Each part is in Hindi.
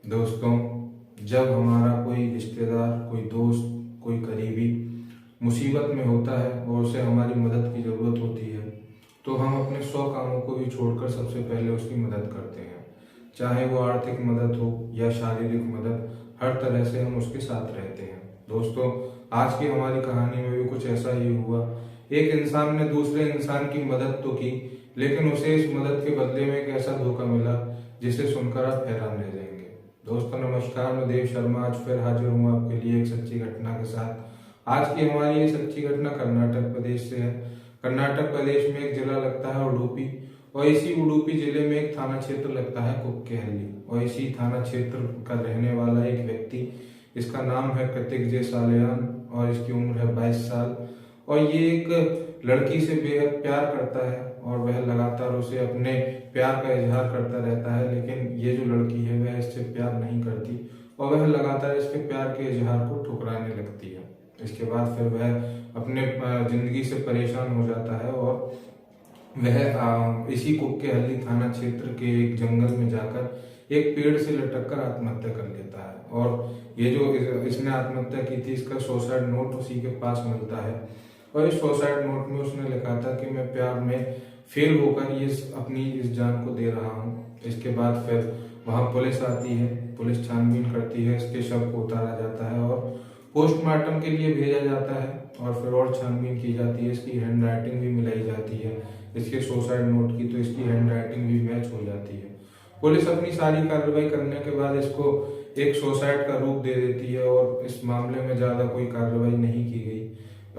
दोस्तों, जब हमारा कोई रिश्तेदार, कोई दोस्त, कोई करीबी मुसीबत में होता है और उसे हमारी मदद की ज़रूरत होती है, तो हम अपने 100 कामों को भी छोड़कर सबसे पहले उसकी मदद करते हैं। चाहे वो आर्थिक मदद हो या शारीरिक मदद, हर तरह से हम उसके साथ रहते हैं। दोस्तों, आज की हमारी कहानी में भी कुछ ऐसा ही हुआ। एक इंसान ने दूसरे इंसान की मदद तो की, लेकिन उसे इस मदद के बदले में एक ऐसा धोखा मिला जिसे सुनकर आप हैरान रह जाएंगे। दोस्तों नमस्कार, मैं देव शर्मा आज फिर हाजिर हूँ आपके लिए एक सच्ची घटना के साथ। आज की हमारी ये सच्ची घटना कर्नाटक प्रदेश से है। कर्नाटक प्रदेश में एक जिला लगता है उडुपी, और इसी उडुपी जिले में एक थाना क्षेत्र लगता है कुक्केहल्ली, और इसी थाना क्षेत्र का रहने वाला एक व्यक्ति, इसका नाम है कृतिक सालियान और इसकी उम्र है 22 साल। और ये एक लड़की से बेहद प्यार करता है और वह लगातार उसे अपने प्यार का इजहार करता रहता है, लेकिन ये जो लड़की है वह इससे प्यार नहीं करती और वह लगातार इसके प्यार के इजहार को ठुकराने लगती है। इसके बाद फिर वह अपने जिंदगी से परेशान हो जाता है और वह इसी कुक्केहल्ली थाना क्षेत्र के एक जंगल में जाकर एक पेड़ से लटक कर आत्महत्या कर लेता है। और ये जो इसने आत्महत्या की थी, इसका सुसाइड नोट उसी के पास मिलता है। और इस सुसाइड नोट में उसने लिखा था कि मैं प्यार में फेल होकर ये अपनी इस जान को दे रहा हूँ। इसके बाद फिर वहाँ पुलिस आती है, पुलिस छानबीन करती है, इसके शव को उतारा जाता है और पोस्टमार्टम के लिए भेजा जाता है। और फिर और छानबीन की जाती है, इसकी हैंड राइटिंग भी मिलाई जाती है इसके सुसाइड नोट की, तो इसकी हैंड राइटिंग भी मैच हो जाती है। पुलिस अपनी सारी कार्रवाई करने के बाद इसको एक सुसाइड का रूप दे देती है और इस मामले में ज्यादा कोई कार्रवाई नहीं की गई।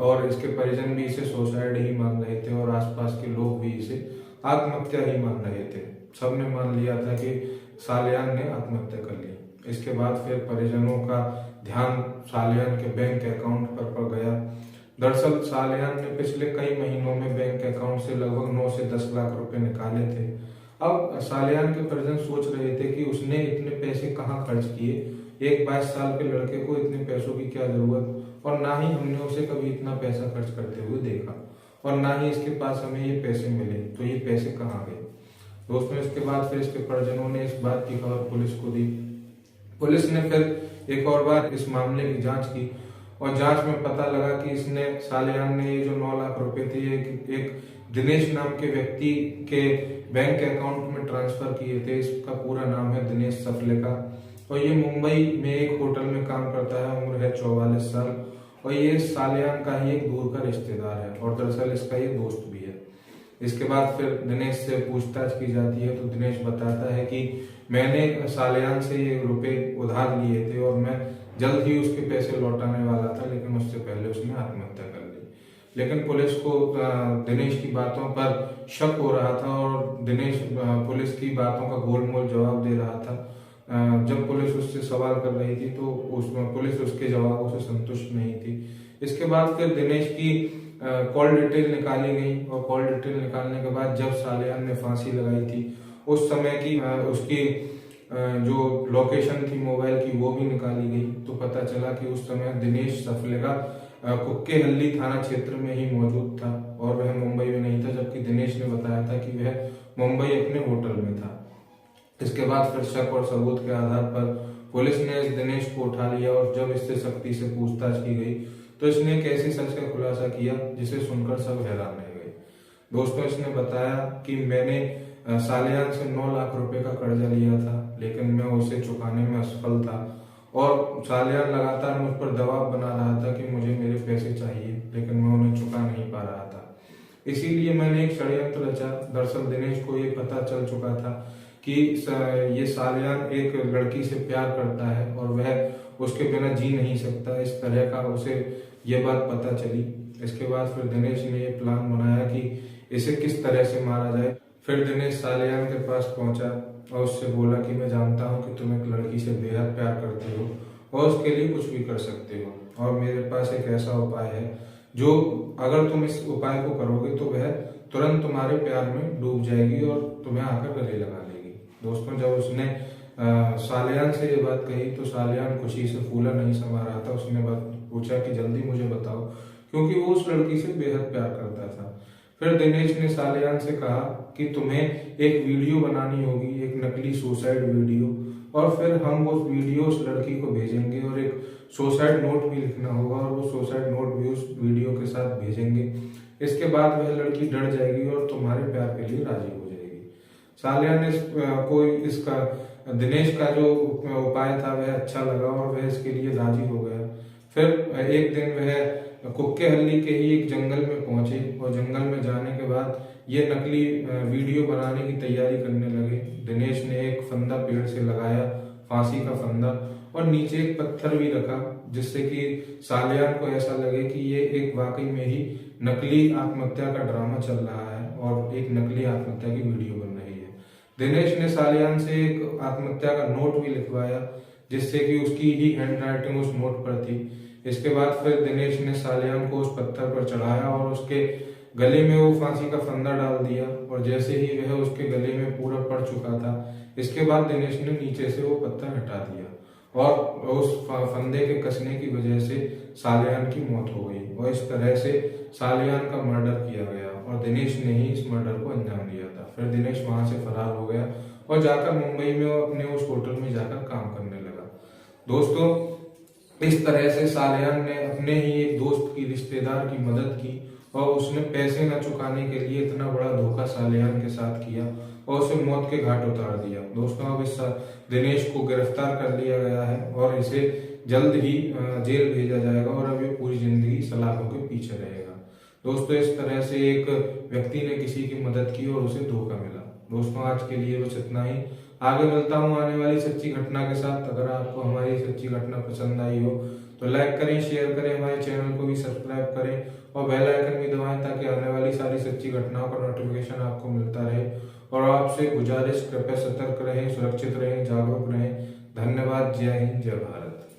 और इसके परिजन भी इसे सुसाइड ही मान रहे थे और आसपास के लोग भी इसे आत्महत्या ही मान रहे थे। सबने मान लिया था कि सालियान ने आत्महत्या कर ली। इसके बाद फिर परिजनों का ध्यान सालियान के बैंक अकाउंट पर पड़ गया। दरअसल सालियान ने पिछले कई महीनों में बैंक अकाउंट से लगभग 9 से 10 लाख रुपए निकाले थे। अब सालियान के परिजन सोच रहे थे कि उसने इतने पैसे कहाँ खर्च किए, एक 22 साल के लड़के को इतने पैसों की क्या जरूरत, और ना ही हमने उसे कभी इतना पैसा खर्च करते हुए देखा और ना ही इसके पास हमें ये पैसे मिले, तो ये पैसे कहाँ गए। दोस्तों इसके बाद फिर इसके परिजनों ने इस बात की खबर पुलिस को दी। पुलिस ने फिर एक और बार इस मामले की जांच की और जांच में पता लगा कि इसने सालियान ने ये जो 9 लाख रुपए थे एक दिनेश नाम के व्यक्ति के बैंक अकाउंट में ट्रांसफर किए थे। इसका पूरा नाम है दिनेश सफलेका और ये मुंबई में एक होटल में काम करता है। उम्र है 44 साल और ये सालियान का ही एक दूर का रिश्तेदार है और दरअसल इसका ये दोस्त भी है। इसके बाद फिर दिनेश से पूछताछ की जाती है तो दिनेश बताता है कि मैंने सालियान से ये रुपए उधार लिए थे और मैं जल्द ही उसके पैसे लौटाने वाला था, लेकिन उससे पहले उसने आत्महत्या कर ली। लेकिन पुलिस को दिनेश की बातों पर शक हो रहा था और दिनेश पुलिस की बातों का गोलमोल जवाब दे रहा था। जब पुलिस उससे सवाल कर रही थी तो उसमें पुलिस उसके जवाबों से संतुष्ट नहीं थी। इसके बाद फिर दिनेश की कॉल डिटेल निकाली गई और कॉल डिटेल निकालने के बाद जब सालियान ने फांसी लगाई थी उस समय की उसकी जो लोकेशन थी मोबाइल की वो भी निकाली गई, तो पता चला कि उस समय दिनेश सफलेगा कुक्केहल्ली थाना क्षेत्र में ही मौजूद था और वह मुंबई में नहीं था, जबकि दिनेश ने बताया था कि वह मुंबई अपने होटल में था। इसके बाद फिर शक और सबूत के आधार पर पुलिस ने इस दिनेश को उठा लिया और जब इससे सख्ती से पूछताछ की गई तो इसने एक ऐसी सच का खुलासा किया जिसे सुनकर सब हैरान रह गए। दोस्तों इसने बताया कि मैंने सालियान से 9 लाख रुपए का कर्जा लिया था, लेकिन मैं उसे चुकाने में असफल था और सालियान लगातार मुझ पर दबाव बना रहा था कि मुझे मेरे पैसे चाहिए, लेकिन मैं उन्हें चुका नहीं पा रहा था। इसीलिए मैंने एक षड्यंत्र रचा। दरअसल दिनेश को ये पता चल चुका था कि ये सालियान एक लड़की से प्यार करता है और वह उसके बिना जी नहीं सकता, इस तरह का उसे ये बात पता चली। इसके बाद फिर दिनेश ने ये प्लान बनाया कि इसे किस तरह से मारा जाए। फिर दिनेश सालियान के पास पहुंचा और उससे बोला कि मैं जानता हूं कि तुम एक लड़की से बेहद प्यार करते हो और उसके लिए कुछ भी कर सकते हो, और मेरे पास एक ऐसा उपाय है जो अगर तुम इस उपाय को करोगे तो वह तुरंत तुम्हारे प्यार में डूब जाएगी और तुम्हें आकर गले लगा लेगी। दोस्तों जब उसने सालियान से ये बात कही तो सालियान खुशी से फूला नहीं समा रहा था। उसने पूछा कि जल्दी मुझे बताओ, क्योंकि वो उस लड़की से बेहद प्यार करता था। फिर दिनेश ने सालियान से कहा कि तुम्हें एक वीडियो बनानी होगी, एक नकली सुसाइड वीडियो, और फिर हम उस वीडियो उस लड़की को भेजेंगे और एक सुसाइड नोट भी लिखना होगा और वो सुसाइड नोट भी उस वीडियो के साथ भेजेंगे। इसके बाद वह लड़की डर जाएगी और तुम्हारे प्यार के लिए राजी हो जाएगी। सालिया ने इसका दिनेश का जो उपाय था वह अच्छा लगा और वह इसके लिए राजी हो गया। फिर एक दिन वह कुक्केहल्ली के ही एक जंगल में पहुंचे और जंगल में जाने के बाद ये नकली वीडियो बनाने की तैयारी करने लगे। दिनेश ने एक फंदा पेड़ से लगाया, फांसी का फंदा, और नीचे एक पत्थर भी रखा जिससे कि सालियान को ऐसा लगे कि ये एक वाकई में ही नकली आत्महत्या का ड्रामा चल रहा है और एक नकली आत्महत्या की वीडियो बन रही है। दिनेश ने सालियान से एक आत्महत्या का नोट भी लिखवाया जिससे कि उसकी ही हैंडराइटिंग उस नोट पर थी। इसके बाद फिर दिनेश ने सालियान को उस पत्थर पर चढ़ाया और उसके गले में वो फांसी का फंदा डाल दिया और जैसे ही वह उसके गले में पूरा पड़ चुका था, इसके बाद दिनेश ने नीचे से वो पत्थर हटा दिया और उस फंदे के कसने की वजह से सालियान की मौत हो गई और इस तरह से सालियान का मर्डर किया गया और दिनेश ने ही इस मर्डर को अंजाम दिया था। फिर दिनेश वहां से फरार हो गया और जाकर मुंबई में वो अपने उस होटल में जाकर काम करने लगा। दोस्तों, इस तरह से सालियान ने अपने ही एक दोस्त की रिश्तेदार की मदद की और उसने पैसे न चुकाने के लिए इतना बड़ा धोखा सालियान के साथ किया और उसे मौत के घाट उतार दिया। दोस्तों, अब इस दिनेश को गिरफ्तार कर लिया गया है और इसे जल्द ही जेल भेजा जाएगा और अब ये पूरी जिंदगी सलाखों के पीछे रहेगा। दोस्तों, इस तरह से एक व्यक्ति ने किसी की मदद की और उसे धोखा मिला। दोस्तों, आज के लिए बस इतना ही। आगे मिलता हूँ आने वाली सच्ची घटना के साथ। अगर आपको हमारी सच्ची घटना पसंद आई हो तो लाइक करें, शेयर करें, हमारे चैनल को भी सब्सक्राइब करें और बेल आइकन भी दबाएं ताकि आने वाली सारी सच्ची घटनाओं का नोटिफिकेशन आपको मिलता रहे। और आपसे गुजारिश, कृपया सतर्क रहें, सुरक्षित रहें, जागरूक रहें। धन्यवाद। जय हिंद, जय भारत।